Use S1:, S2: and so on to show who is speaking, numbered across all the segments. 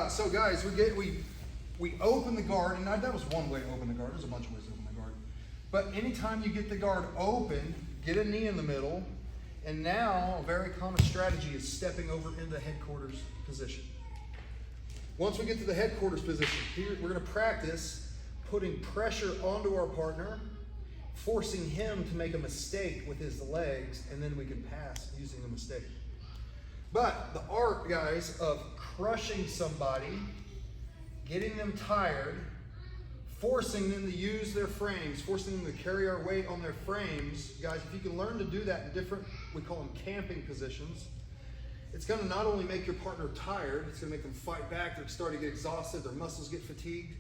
S1: So guys, we open the guard, and that was one way to open the guard. There's a bunch of ways to open the guard. But anytime you get the guard open, get a knee in the middle, and now a very common strategy is stepping over into headquarters position. Once we get to the headquarters position, here we're going to practice putting pressure onto our partner, forcing him to make a mistake with his legs, and then we can pass using the mistake. But the art, guys, of crushing somebody, getting them tired, forcing them to use their frames, forcing them to carry our weight on their frames, guys, if you can learn to do that in different, we call them camping positions, it's going to not only make your partner tired, it's going to make them fight back, they're starting to get exhausted, their muscles get fatigued,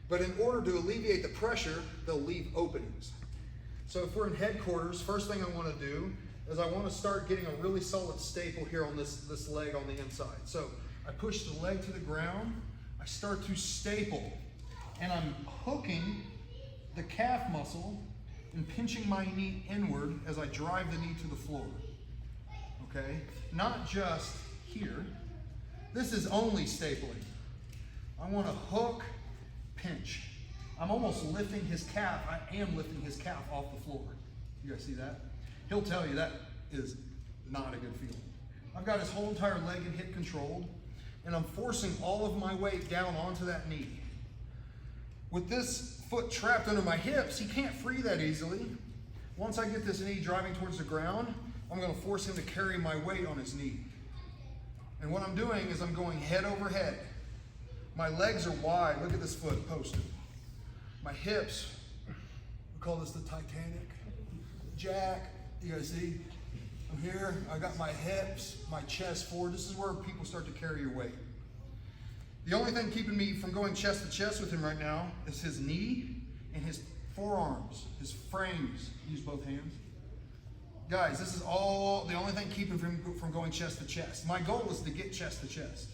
S1: but in order to alleviate the pressure, they'll leave openings. So if we're in headquarters, first thing I want to do is I want to start getting a really solid staple here on this leg on the inside. So I push the leg to the ground, I start to staple, and I'm hooking the calf muscle and pinching my knee inward as I drive the knee to the floor. Okay? Not just here. This is only stapling. I want to hook, pinch. I'm almost lifting his calf. I am lifting his calf off the floor. You guys see that? He'll tell you that is not a good feeling. I've got his whole entire leg and hip controlled, and I'm forcing all of my weight down onto that knee. With this foot trapped under my hips, he can't free that easily. Once I get this knee driving towards the ground, I'm going to force him to carry my weight on his knee. And what I'm doing is I'm going head over head. My legs are wide. Look at this foot posted. My hips, we call this the Titanic. Jack, you guys see? I'm here, I got my hips, my chest forward. This is where people start to carry your weight. The only thing keeping me from going chest to chest with him right now is his knee and his forearms, his frames. Use both hands. Guys, this is all the only thing keeping him from going chest to chest. My goal is to get chest to chest.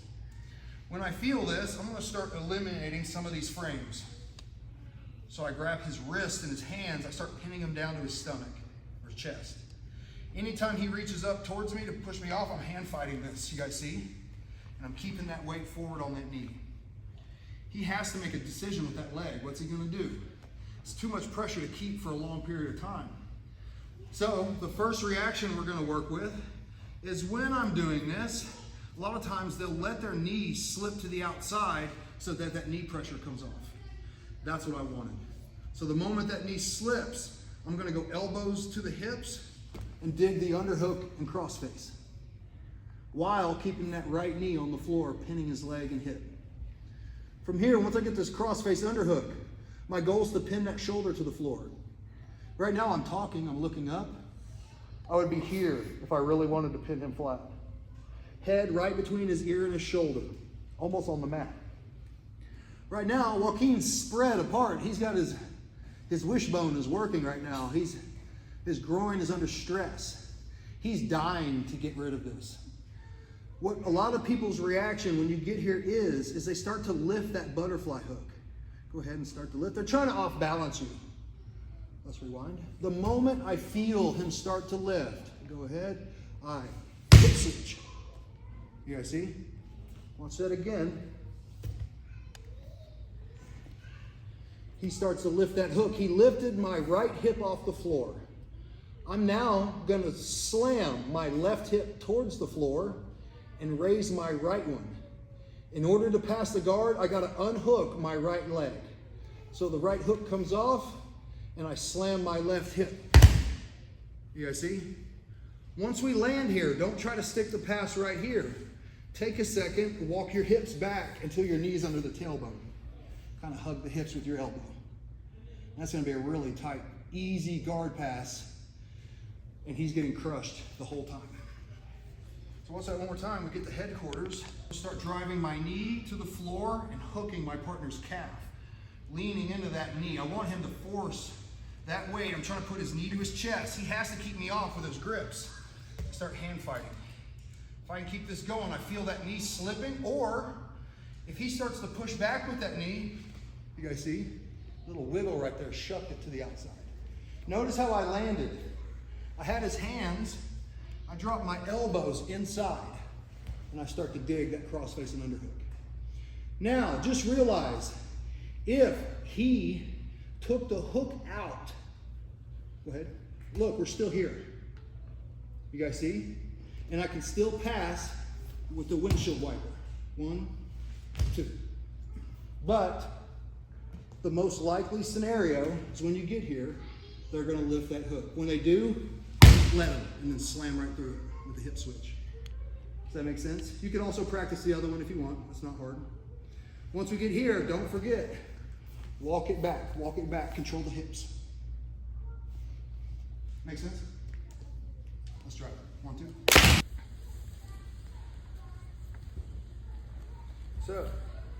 S1: When I feel this, I'm going to start eliminating some of these frames. So I grab his wrist and his hands, I start pinning him down to his stomach or chest. Anytime he reaches up towards me to push me off, I'm hand fighting this, you guys see? And I'm keeping that weight forward on that knee. He has to make a decision with that leg. What's he gonna do? It's too much pressure to keep for a long period of time. So the first reaction we're gonna work with is when I'm doing this, a lot of times they'll let their knee slip to the outside so that that knee pressure comes off. That's what I wanted. So the moment that knee slips, I'm gonna go elbows to the hips and dig the underhook and crossface, while keeping that right knee on the floor, pinning his leg and hip. From here, once I get this crossface underhook, my goal is to pin that shoulder to the floor. Right now I'm talking, I'm looking up. I would be here if I really wanted to pin him flat. Head right between his ear and his shoulder, almost on the mat. Right now, Joaquin's spread apart. He's got his wishbone is working right now. His groin is under stress. He's dying to get rid of this. What a lot of people's reaction when you get here is they start to lift that butterfly hook. Go ahead and start to lift. They're trying to off balance you. Let's rewind. The moment I feel him start to lift, go ahead, I hip switch. You guys see? Watch that again. He starts to lift that hook. He lifted my right hip off the floor. I'm now going to slam my left hip towards the floor and raise my right one. In order to pass the guard, I got to unhook my right leg. So the right hook comes off and I slam my left hip. You guys see? Once we land here, don't try to stick the pass right here. Take a second and walk your hips back until your knee's under the tailbone. Kind of hug the hips with your elbow. That's going to be a really tight, easy guard pass, and he's getting crushed the whole time. So let's do that one more time. We get to headquarters. Start driving my knee to the floor and hooking my partner's calf, leaning into that knee. I want him to force that weight. I'm trying to put his knee to his chest. He has to keep me off with his grips. I start hand fighting. If I can keep this going, I feel that knee slipping, or if he starts to push back with that knee, you guys see? Little wiggle right there, shucked it to the outside. Notice how I landed. I had his hands, I dropped my elbows inside, and I start to dig that crossface and underhook. Now, just realize, if he took the hook out, go ahead, look, we're still here. You guys see? And I can still pass with the windshield wiper. 1, 2. But the most likely scenario is when you get here, they're gonna lift that hook. When they do, let them, and then slam right through it with the hip switch. Does that make sense? You can also practice the other one if you want. It's not hard. Once we get here, don't forget, walk it back, control the hips. Make sense? Let's try it. 1, 2. So,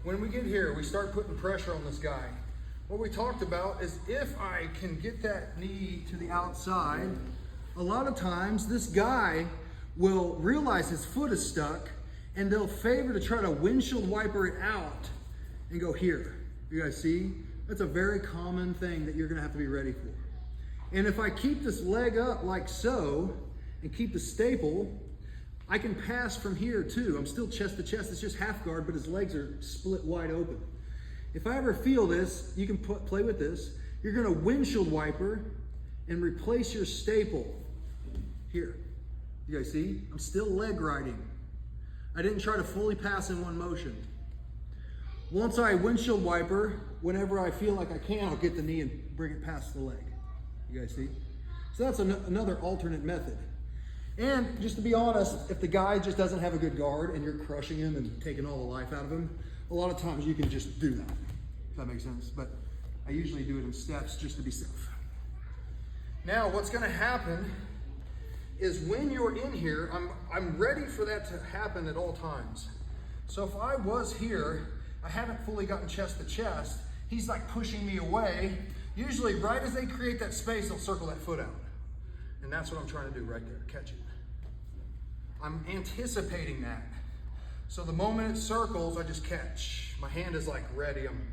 S1: when we get here, we start putting pressure on this guy. What we talked about is if I can get that knee to the outside, a lot of times this guy will realize his foot is stuck and they'll favor to try to windshield wiper it out and go here. You guys see? That's a very common thing that you're gonna have to be ready for. And if I keep this leg up like so and keep the staple, I can pass from here too. I'm still chest to chest, it's just half guard, but his legs are split wide open. If I ever feel this, you can play with this. You're gonna windshield wiper and replace your staple here. You guys see? I'm still leg riding. I didn't try to fully pass in one motion. Once I windshield wiper, whenever I feel like I can, I'll get the knee and bring it past the leg. You guys see? So that's another alternate method. And just to be honest, if the guy just doesn't have a good guard and you're crushing him and taking all the life out of him, a lot of times you can just do that, if that makes sense. But I usually do it in steps just to be safe. Now, what's gonna happen is when you're in here, I'm ready for that to happen at all times. So if I was here, I haven't fully gotten chest to chest, he's like pushing me away. Usually right as they create that space, they'll circle that foot out. And that's what I'm trying to do right there, catch it. I'm anticipating that. So the moment it circles, I just catch. My hand is like ready. I'm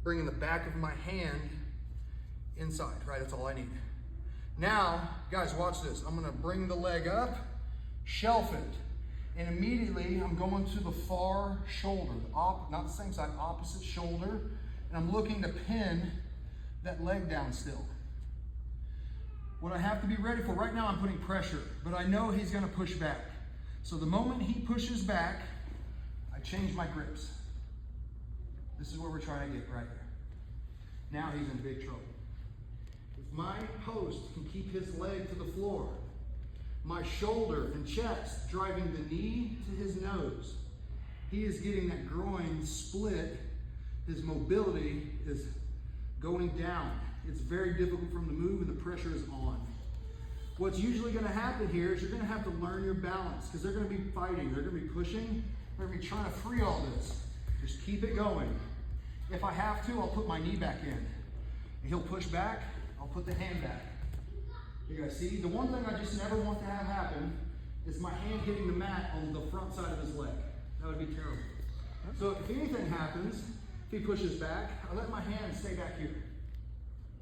S1: bringing the back of my hand inside, right? That's all I need. Now, guys, watch this. I'm gonna bring the leg up, shelf it, and immediately I'm going to the far shoulder, not the same side, opposite shoulder, and I'm looking to pin that leg down still. What I have to be ready for, right now I'm putting pressure, but I know he's gonna push back. So the moment he pushes back, I change my grips. This is where we're trying to get right here. Now he's in big trouble. If my post can keep his leg to the floor, my shoulder and chest driving the knee to his nose, he is getting that groin split. His mobility is going down. It's very difficult for him to move and the pressure is on. What's usually gonna happen here is you're gonna have to learn your balance because they're gonna be fighting, they're gonna be pushing, they're gonna be trying to free all this. Just keep it going. If I have to, I'll put my knee back in. And he'll push back, I'll put the hand back. You guys see? The one thing I just never want to have happen is my hand hitting the mat on the front side of his leg. That would be terrible. So if anything happens, if he pushes back, I let my hand stay back here,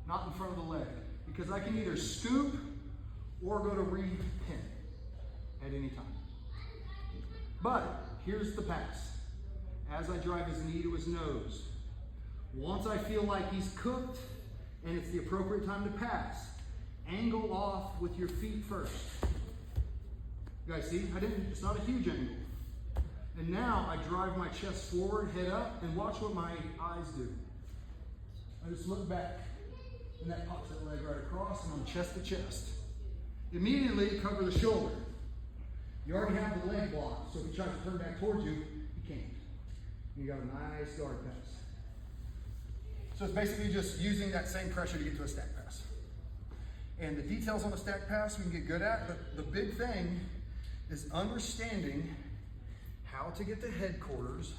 S1: not in front of the leg, because I can either scoop or go to re-pin at any time. But here's the pass. As I drive his knee to his nose, once I feel like he's cooked and it's the appropriate time to pass, angle off with your feet first. You guys see? It's not a huge angle. And now I drive my chest forward, head up, and watch what my eyes do. I just look back, and that pops that leg right across, and I'm chest to chest. Immediately cover the shoulder. You already have the leg blocked, so if he tries to turn back towards you, he can't. You got a nice guard pass. So it's basically just using that same pressure to get to a stack pass. And the details on the stack pass we can get good at, but the big thing is understanding how to get to headquarters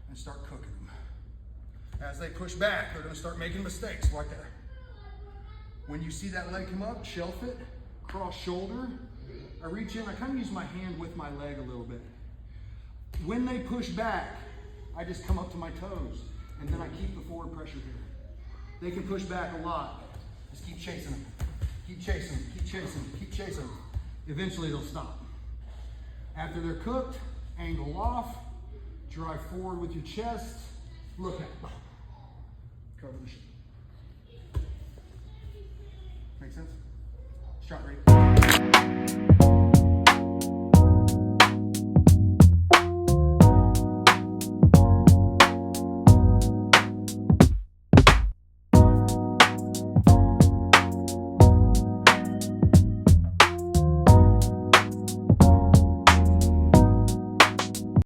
S1: and start cooking them. As they push back, they're gonna start making mistakes like that. When you see that leg come up, shelf it, cross shoulder. I reach in, I kind of use my hand with my leg a little bit. When they push back, I just come up to my toes and then I keep the forward pressure here. They can push back a lot. Just keep chasing them. Keep chasing them, keep chasing them, keep chasing them. Eventually they'll stop. After they're cooked, angle off,
S2: Drive forward with your chest. Look at. Cover the shoulder. Make sense? Shot ready.